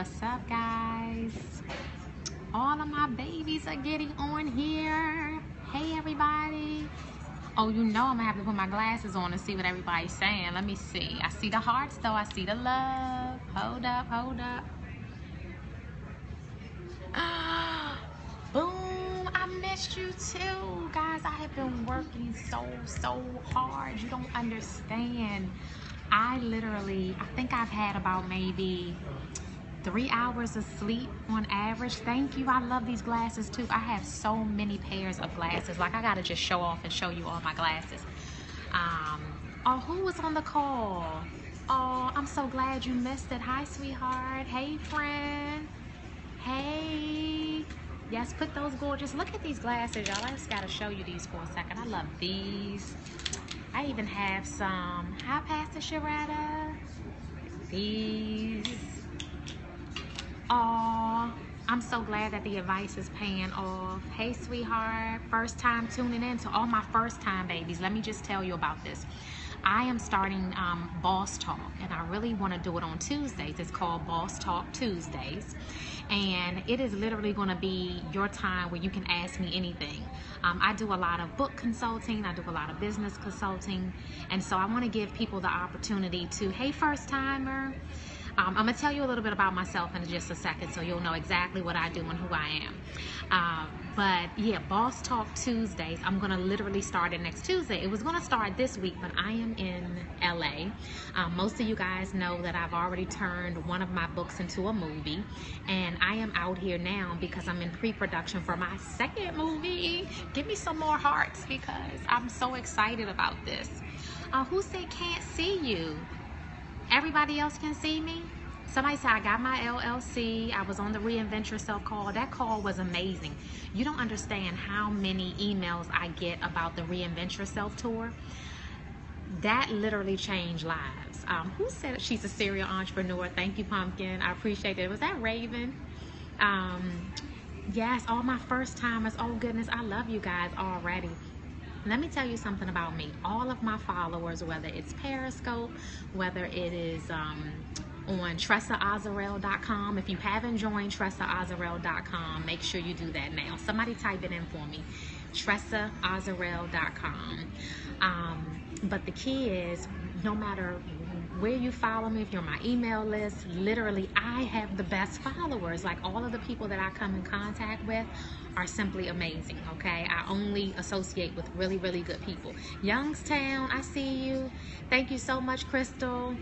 What's up, guys? All of my babies are getting on here. Hey, everybody. Oh, you know I'm gonna have to put my glasses on to see what everybody's saying. Let me see. I see the hearts, though. I see the love. Hold up, hold up. Boom. I missed you too, guys. I have been working so hard. You don't understand. I think I've had about maybe 3 hours of sleep on average. Thank you. I love these glasses too. I have so many pairs of glasses. Like, I gotta just show off and show you all my glasses. Oh, who was on the call? Oh, I'm so glad you missed it. Hi, sweetheart. Hey, friend. Hey. Yes, put those gorgeous. Look at these glasses, y'all. I just gotta show you these for a second. I love these. I even have some. Hi, Pastor Sharetta. These. Oh, I'm so glad that the advice is paying off. Hey, sweetheart. First time tuning in. To all my first time babies, let me just tell you about this. I am starting Boss Talk, and I really want to do it on Tuesdays. It's called Boss Talk Tuesdays, and it is literally going to be your time where you can ask me anything. I do a lot of book consulting. I do a lot of business consulting, and so I want to give people the opportunity to, hey, first timer, I'm going to tell you a little bit about myself in just a second so you'll know exactly what I do and who I am. But yeah, Boss Talk Tuesdays, I'm going to literally start it next Tuesday. It was going to start this week, but I am in LA. Most of you guys know that I've already turned one of my books into a movie, and I am out here now because I'm in pre-production for my second movie. Give me some more hearts because I'm so excited about this. Who said can't see you? Everybody else can see me? Somebody said I got my LLC. I was on the Reinvent Yourself call. That call was amazing. You don't understand how many emails I get about the Reinvent Yourself tour. That literally changed lives. Who said she's a serial entrepreneur? Thank you, Pumpkin. I appreciate it. Was that Raven? Yes, all my first timers. Oh, goodness. I love you guys already. Let me tell you something about me. All of my followers, whether it's Periscope, whether it is on TressaAzarel.com. If you haven't joined TressaAzarel.com, make sure you do that now. Somebody type it in for me. TressaAzarel.com. But the key is, no matter where you follow me, if you're on my email list, literally I have the best followers. Like, all of the people that I come in contact with are simply amazing, okay? I only associate with really good people. Youngstown, I see you. Thank you so much, Crystal.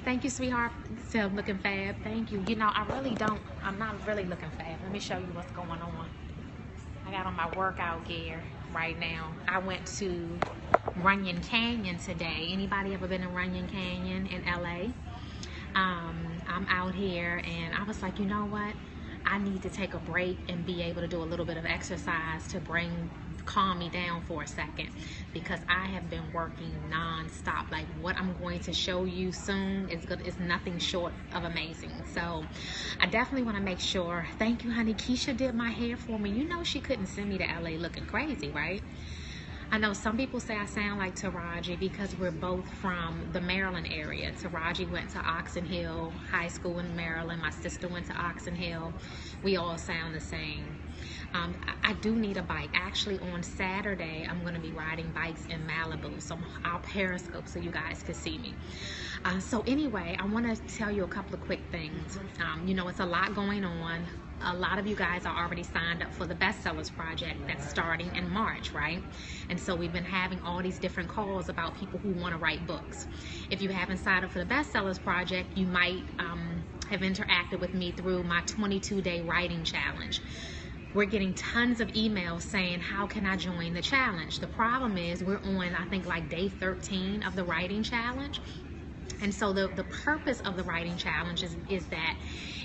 Thank you, sweetheart. Still looking fab. Thank you. You know, I'm not really looking fab. Let me show you what's going on. I got on my workout gear right now. I went to Runyon Canyon today. Anybody ever been in Runyon Canyon in LA? I'm out here, and I was like, you know what? I need to take a break and be able to do a little bit of exercise to calm me down for a second, because I have been working non-stop. Like, what I'm going to show you soon is nothing short of amazing. So I definitely want to make sure. Thank you, honey. Keisha did my hair for me. You know she couldn't send me to LA looking crazy, right? I know some people say I sound like Taraji because we're both from the Maryland area. Taraji went to Oxon Hill High School in Maryland. My sister went to Oxon Hill. We all sound the same. I do need a bike. Actually, on Saturday, I'm going to be riding bikes in Malibu. So I'll Periscope so you guys can see me. So anyway, I want to tell you a couple of quick things. You know, it's a lot going on. A lot of you guys are already signed up for the Bestsellers Project that's starting in March, right? And so we've been having all these different calls about people who want to write books. If you haven't signed up for the Bestsellers Project, you might have interacted with me through my 22-day writing challenge. We're getting tons of emails saying, how can I join the challenge? The problem is we're on, I think, like day 13 of the writing challenge. And so the purpose of the writing challenge is that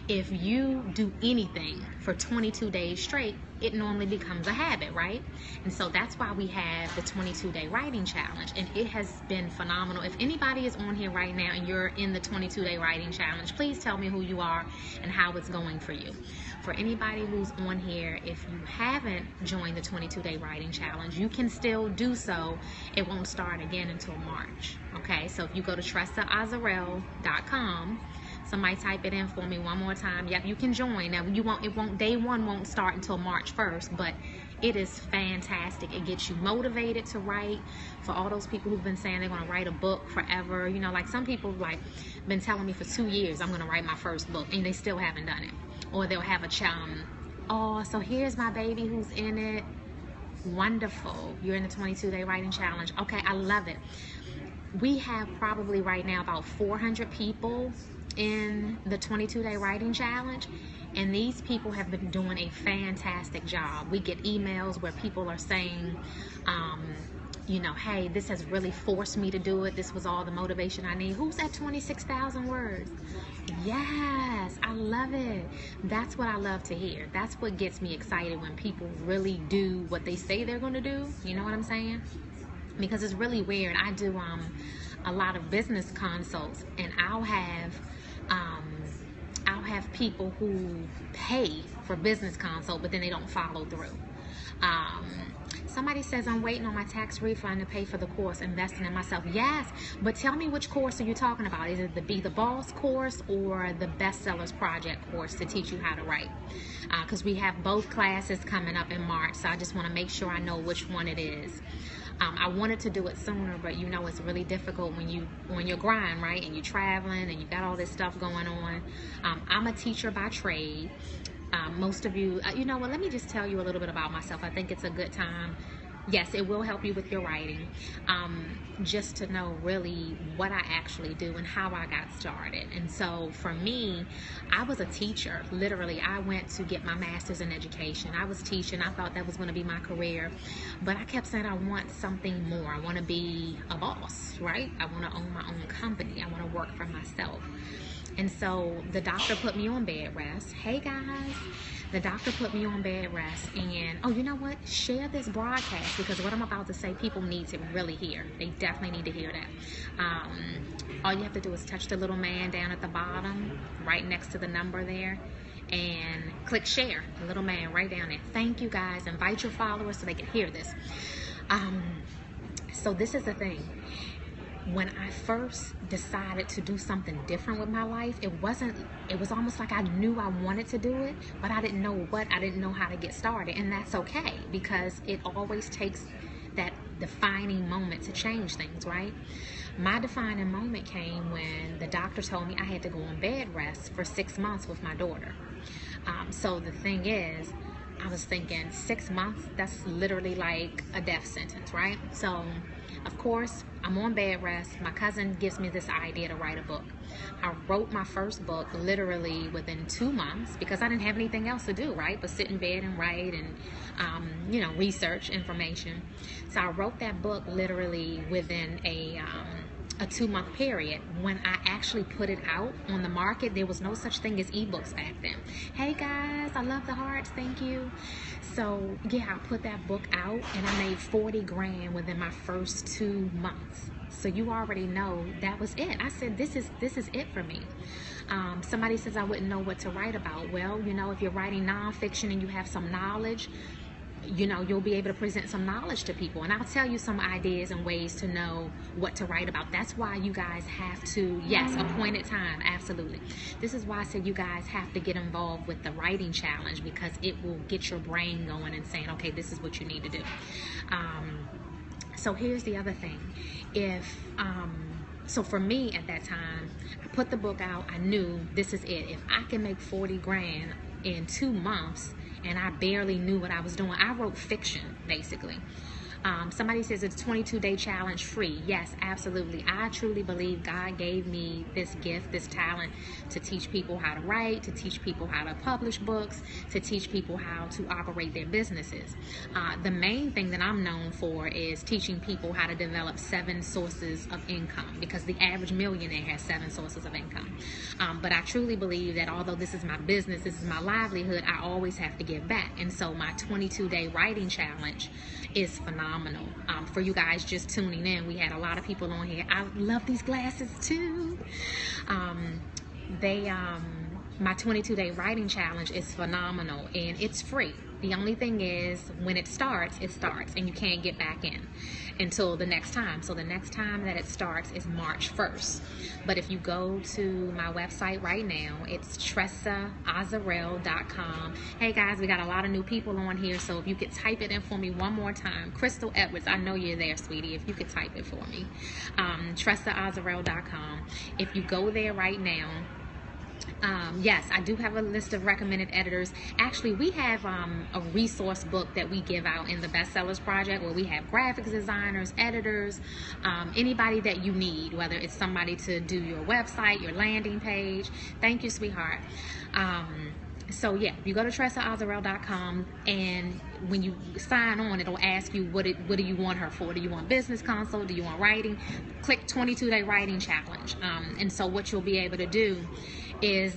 if you do anything for 22 days straight, it normally becomes a habit, right? And so that's why we have the 22-day writing challenge, and it has been phenomenal. If anybody is on here right now and you're in the 22-day writing challenge, please tell me who you are and how it's going for you. For anybody who's on here, if you haven't joined the 22-day writing challenge, you can still do so. It won't start again until March, okay? So if you go to TressaAzarel.com Somebody type it in for me one more time. Yep, you can join. Now day one won't start until March 1st, but it is fantastic. It gets you motivated to write. For all those people who've been saying they're going to write a book forever, you know, like some people like been telling me for 2 years I'm going to write my first book, and they still haven't done it. Or they'll have a oh, so here's my baby who's in it. Wonderful. You're in the 22-day writing challenge. Okay, I love it. We have probably right now about 400 people in the 22-day writing challenge, and these people have been doing a fantastic job. We get emails where people are saying, you know, hey, this has really forced me to do it. This was all the motivation I need. Who's at 26,000 words? Yes, I love it. That's what I love to hear. That's what gets me excited, when people really do what they say they're going to do. You know what I'm saying? Because it's really weird. I do a lot of business consults, and I'll have people who pay for business consult, but then they don't follow through. Somebody says, I'm waiting on my tax refund to pay for the course, investing in myself. Yes, but tell me, which course are you talking about? Is it the Be the Boss course or the Bestsellers Project course to teach you how to write? Because we have both classes coming up in March, so I just want to make sure I know which one it is. I wanted to do it sooner, but you know it's really difficult when you on your grind, right? And you're traveling and you got all this stuff going on. I'm a teacher by trade. Most of you, you know what, let me just tell you a little bit about myself. I think it's a good time. Yes, it will help you with your writing, just to know really what I actually do and how I got started. And so for me, I was a teacher. Literally, I went to get my master's in education. I was teaching. I thought that was going to be my career, but I kept saying I want something more. I want to be a boss, right? I want to own my own company. I want to work for myself. And so the doctor put me on bed rest. Hey guys, the doctor put me on bed rest, and oh, you know what? Share this broadcast, because what I'm about to say, people need to really hear. They definitely need to hear that. All you have to do is touch the little man down at the bottom, right next to the number there, and click share. The little man right down there. Thank you guys. Invite your followers so they can hear this. So this is the thing. When I first decided to do something different with my life, it was almost like I knew I wanted to do it, but I didn't know I didn't know how to get started. And that's okay, because it always takes that defining moment to change things, right? My defining moment came when the doctor told me I had to go on bed rest for 6 months with my daughter. So the thing is, I was thinking 6 months, that's literally like a death sentence, right? So of course, I'm on bed rest. My cousin gives me this idea to write a book. I wrote my first book literally within 2 months, because I didn't have anything else to do, right? But sit in bed and write and, you know, research information. So I wrote that book literally within a 2-month period. When I actually put it out on the market, there was no such thing as ebooks back then. Hey guys, I love the hearts, thank you. So yeah, I put that book out and I made 40 grand within my first 2 months. So you already know that was it. I said, this is it for me. Somebody says I wouldn't know what to write about. Well, you know, if you're writing nonfiction and you have some knowledge, you know, you'll be able to present some knowledge to people. And I'll tell you some ideas and ways to know what to write about. That's why you guys have to, yes, appointed time, absolutely. This is why I said you guys have to get involved with the writing challenge, because it will get your brain going and saying, okay, this is what you need to do. So here's the other thing. So for me at that time, I put the book out. I knew this is it. If I can make 40 grand in 2 months, and I barely knew what I was doing. I wrote fiction, basically. Somebody says it's a 22-day challenge free. Yes, absolutely. I truly believe God gave me this gift, this talent, to teach people how to write, to teach people how to publish books, to teach people how to operate their businesses. The main thing that I'm known for is teaching people how to develop 7 sources of income, because the average millionaire has 7 sources of income. But I truly believe that although this is my business, this is my livelihood, I always have to give back. And so my 22-day writing challenge is phenomenal. For you guys just tuning in, we had a lot of people on here. I love these glasses too. My 22-day writing challenge is phenomenal, and it's free. The only thing is, when it starts, and you can't get back in until the next time. So the next time that it starts is March 1st. But if you go to my website right now, it's TressaAzarel.com. Hey guys, we got a lot of new people on here, so if you could type it in for me one more time. Crystal Edwards, I know you're there, sweetie. If you could type it for me. TressaAzarel.com. If you go there right now, yes, I do have a list of recommended editors. Actually, we have a resource book that we give out in the Bestsellers Project, where we have graphics designers, editors, anybody that you need, whether it's somebody to do your website, your landing page. Thank you, sweetheart. So yeah, you go to TressaAzarel.com, and when you sign on, it'll ask you what do you want her for? Do you want business consult? Do you want writing? Click 22-day writing challenge. And so what you'll be able to do is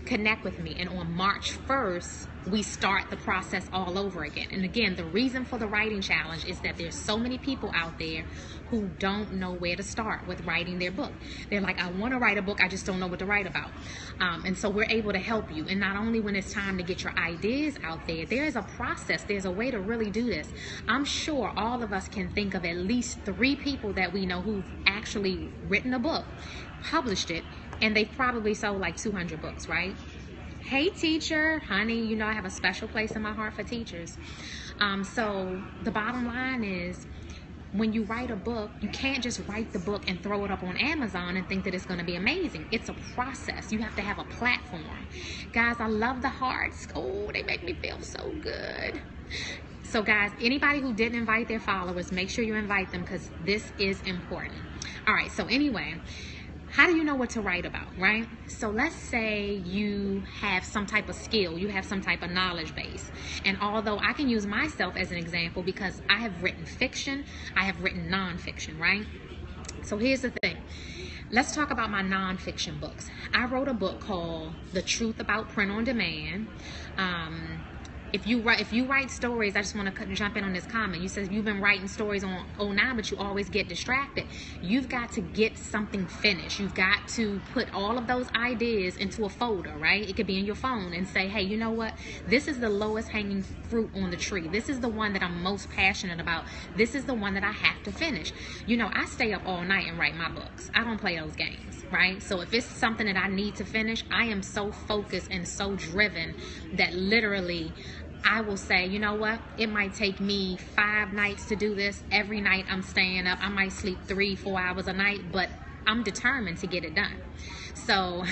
connect with me, and on March 1st we start the process all over again. And again, the reason for the writing challenge is that there's so many people out there who don't know where to start with writing their book. They're like, I want to write a book, I just don't know what to write about. And so we're able to help you. And not only when it's time to get your ideas out there, there is a process, there's a way to really do this. I'm sure all of us can think of at least 3 people that we know who've actually written a book, published it, and they've probably sold like 200 books, right? Hey teacher, honey, you know I have a special place in my heart for teachers. So the bottom line is, when you write a book, you can't just write the book and throw it up on Amazon and think that it's going to be amazing. It's a process. You have to have a platform. Guys, I love the hearts. Oh, they make me feel so good. So guys, anybody who didn't invite their followers, make sure you invite them, because this is important. All right, so anyway, how do you know what to write about, right? So let's say you have some type of skill, you have some type of knowledge base. And although I can use myself as an example, because I have written fiction, I have written nonfiction, right? So here's the thing. Let's talk about my nonfiction books. I wrote a book called The Truth About Print on Demand. If you write stories, I just want to jump in on this comment. You said you've been writing stories on 09, but you always get distracted. You've got to get something finished. You've got to put all of those ideas into a folder, right? It could be in your phone, and say, hey, you know what? This is the lowest hanging fruit on the tree. This is the one that I'm most passionate about. This is the one that I have to finish. You know, I stay up all night and write my books. I don't play those games, right? So if it's something that I need to finish, I am so focused and so driven that literally I will say, you know what, it might take me 5 nights to do this. Every night I'm staying up. I might sleep 3-4 hours a night, but I'm determined to get it done. So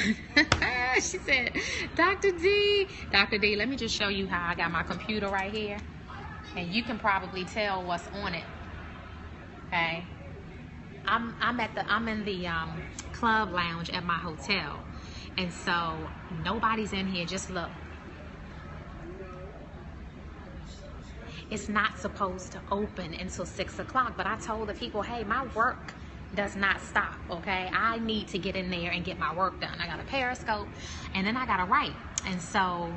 she said, Dr. D, let me just show you how I got my computer right here, and you can probably tell what's on it. Okay, I'm in the club lounge at my hotel, and so nobody's in here. Just look. It's not supposed to open until 6 o'clock, but I told the people, hey, my work does not stop, okay? I need to get in there and get my work done. I got a Periscope, and then I got to write. And so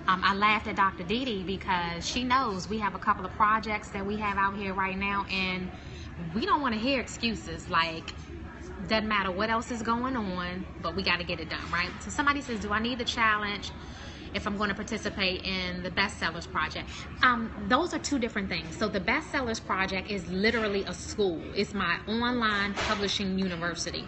I laughed at Dr. Didi, because she knows we have a couple of projects that we have out here right now, and we don't want to hear excuses like, doesn't matter what else is going on, but we got to get it done, right? So somebody says, do I need the challenge if I'm going to participate in the Bestsellers Project? Those are 2 different things. So the Bestsellers Project is literally a school. It's my online publishing university.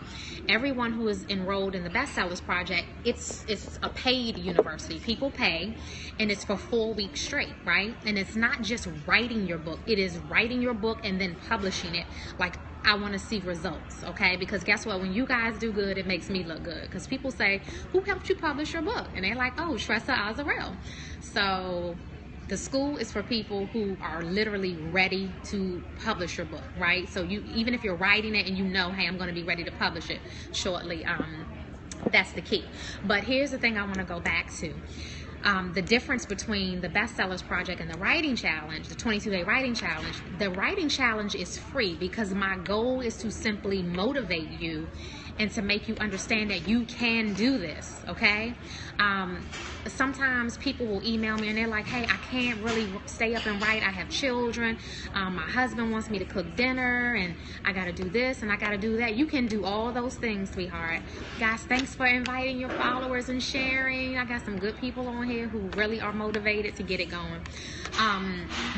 Everyone who is enrolled in the Bestsellers Project, it's a paid university. People pay, and it's for 4 weeks straight, right? And it's not just writing your book. It is writing your book and then publishing it. Like, I want to see results, okay? Because guess what? When you guys do good, it makes me look good. Because people say, who helped you publish your book? And they're like, oh, Tressa Azarel. So the school is for people who are literally ready to publish your book, right? So you, even if you're writing it and you know, hey, I'm going to be ready to publish it shortly, that's the key. But here's the thing I want to go back to. The difference between the Bestsellers Project and the Writing Challenge, the 22-day Writing Challenge. The Writing Challenge is free because my goal is to simply motivate you and to make you understand that you can do this, okay? Sometimes people will email me and they're like, hey, I can't really stay up and write. I have children. My husband wants me to cook dinner, and I got to do this and I got to do that. You can do all those things, sweetheart. Guys, thanks for inviting your followers and sharing. I got some good people on here who really are motivated to get it going.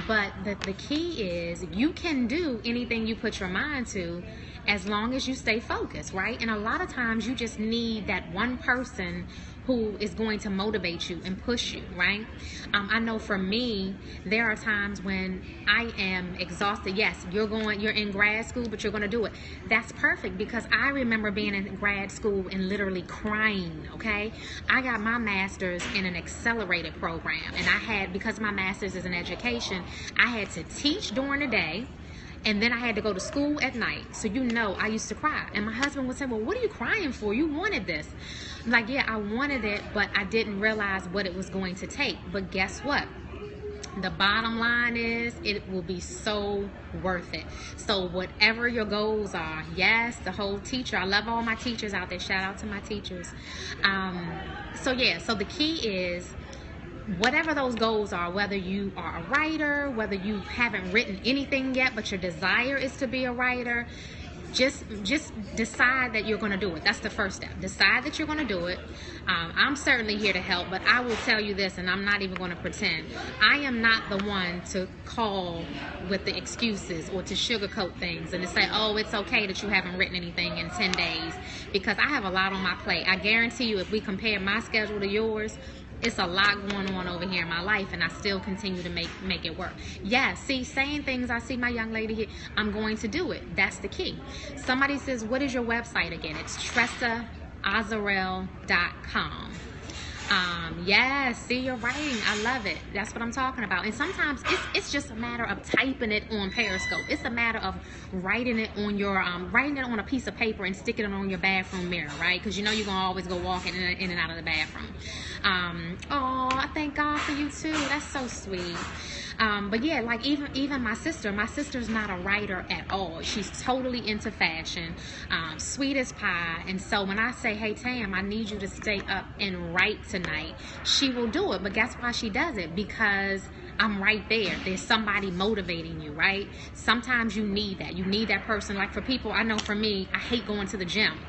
But the key is you can do anything you put your mind to, as long as you stay focused, right? And a lot of times you just need that one person who is going to motivate you and push you, right? I know for me, there are times when I am exhausted. Yes, you're in grad school, but you're going to do it. That's perfect, because I remember being in grad school and literally crying, okay? I got my master's in an accelerated program, and because my master's is in education, I had to teach during the day, and then I had to go to school at night. So I used to cry. And my husband would say, well, what are you crying for? You wanted this. I'm like, yeah, I wanted it, but I didn't realize what it was going to take. But guess what? The bottom line is it will be so worth it. So whatever your goals are, yes, the whole teacher. I love all my teachers out there. Shout out to my teachers. So the key is, whatever those goals are, whether you are a writer, whether you haven't written anything yet, but your desire is to be a writer, just decide that you're going to do it. That's the first step. Decide that you're going to do it. I'm certainly here to help, but I will tell you this, and I'm not even going to pretend. I am not the one to call with the excuses or to sugarcoat things and to say, oh, it's okay that you haven't written anything in 10 days, because I have a lot on my plate. I guarantee you, if we compare my schedule to yours, it's a lot going on over here in my life, and I still continue to make it work. Yeah, see, saying things, I see my young lady here, I'm going to do it. That's the key. Somebody says, what is your website again? It's TressaAzarel.com. Yes, see, you're writing. I love it. That's what I'm talking about. And sometimes it's just a matter of typing it on Periscope. It's a matter of writing it on writing it on a piece of paper and sticking it on your bathroom mirror, right? Because you're gonna always go walking in and out of the bathroom. Oh, I thank God for you too. That's so sweet. But yeah, like even my sister's not a writer at all. She's totally into fashion, sweet as pie. And so when I say, hey Tam, I need you to stay up and write tonight, she will do it. But guess why she does it? Because I'm right there. There's somebody motivating you, right? Sometimes you need that. You need that person. Like for people, I know for me, I hate going to the gym.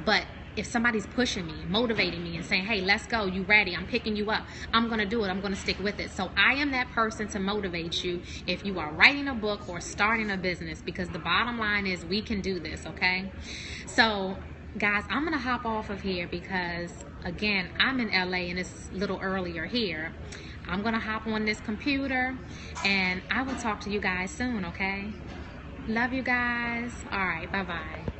But if somebody's pushing me, motivating me, and saying, hey, let's go, you ready, I'm picking you up, I'm going to do it, I'm going to stick with it. So I am that person to motivate you if you are writing a book or starting a business, because the bottom line is we can do this, okay? So guys, I'm going to hop off of here because, again, I'm in LA and it's a little earlier here. I'm going to hop on this computer and I will talk to you guys soon, okay? Love you guys. All right, bye-bye.